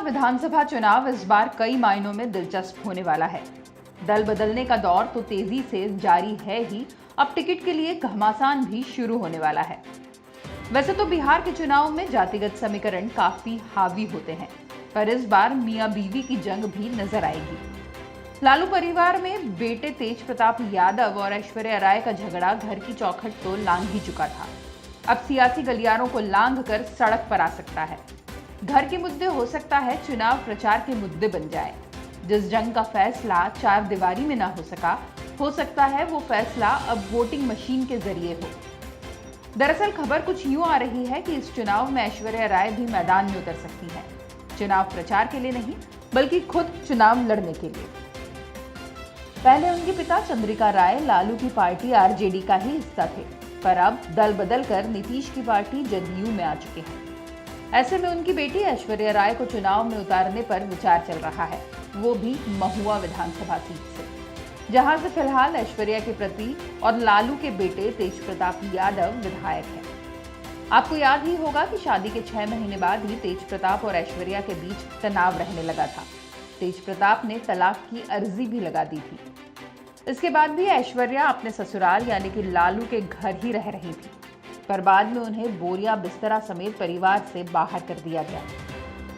विधानसभा चुनाव इस बार कई मायनों में दिलचस्प होने वाला है। दल बदलने का दौर तो तेजी से जारी है ही, अब टिकट के लिए घमासान भी शुरू होने वाला है। वैसे तो बिहार के चुनाव में जातिगत समीकरण काफी हावी होते हैं, पर इस बार मियां बीवी की जंग भी नजर आएगी। लालू परिवार में बेटे तेज प्रताप यादव और ऐश्वर्या राय का झगड़ा घर की चौखट तो लांघ ही चुका था। अब सियासी गलियारों को लांघ कर सड़क पर आ सकता है। घर के मुद्दे हो सकता है चुनाव प्रचार के मुद्दे बन जाए। जिस जंग का फैसला चार दीवारी में ना हो सकता है वो फैसला अब वोटिंग मशीन के जरिए हो। दरअसल खबर कुछ यूं आ रही है कि इस चुनाव में ऐश्वर्या राय भी मैदान में उतर सकती है, चुनाव प्रचार के लिए नहीं बल्कि खुद चुनाव लड़ने के लिए। पहले उनके पिता चंद्रिका राय लालू की पार्टी आरजेडी का ही हिस्सा थे, पर अब दल बदल कर नीतीश की पार्टी जदयू में आ चुके हैं। ऐसे में उनकी बेटी ऐश्वर्या राय को चुनाव में उतारने पर विचार चल रहा है, वो भी महुआ विधानसभा सीट से, जहां से फिलहाल ऐश्वर्या के प्रति और लालू के बेटे तेज प्रताप यादव विधायक हैं। आपको याद ही होगा कि शादी के 6 महीने बाद ही तेज प्रताप और ऐश्वर्या के बीच तनाव रहने लगा था। तेज प्रताप ने तलाक की अर्जी भी लगा दी थी। इसके बाद भी ऐश्वर्या अपने ससुराल यानी कि लालू के घर ही रह रही थी, पर बाद में उन्हें बोरिया बिस्तरा समेत परिवार से बाहर कर दिया गया,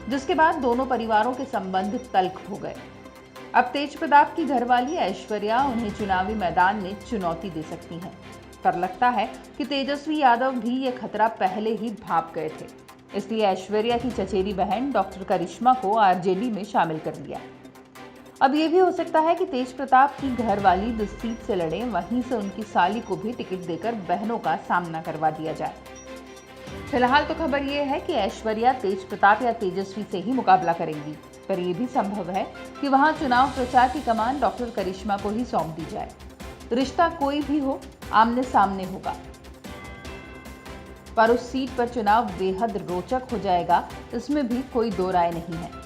जिसके बाद दोनों परिवारों के संबंध तल्ख हो गए। अब तेज प्रताप की घरवाली ऐश्वर्या उन्हें चुनावी मैदान में चुनौती दे सकती हैं, पर लगता है कि तेजस्वी यादव भी ये खतरा पहले ही भांप गए थे। इसलिए ऐश्वर्या की चचेरी बहन डॉक्टर करिश्मा को आरजेडी में शामिल कर लिया। अब ये भी हो सकता है कि तेज प्रताप की घरवाली जिस सीट से लड़े वहीं से उनकी साली को भी टिकट देकर बहनों का सामना करवा दिया जाए। फिलहाल तो खबर ये है कि ऐश्वर्या तेज प्रताप या तेजस्वी से ही मुकाबला करेंगी, पर यह भी संभव है कि वहां चुनाव प्रचार की कमान डॉक्टर करिश्मा को ही सौंप दी जाए। रिश्ता कोई भी हो, आमने सामने होगा, पर उस सीट पर चुनाव बेहद रोचक हो जाएगा, इसमें भी कोई दो राय नहीं है।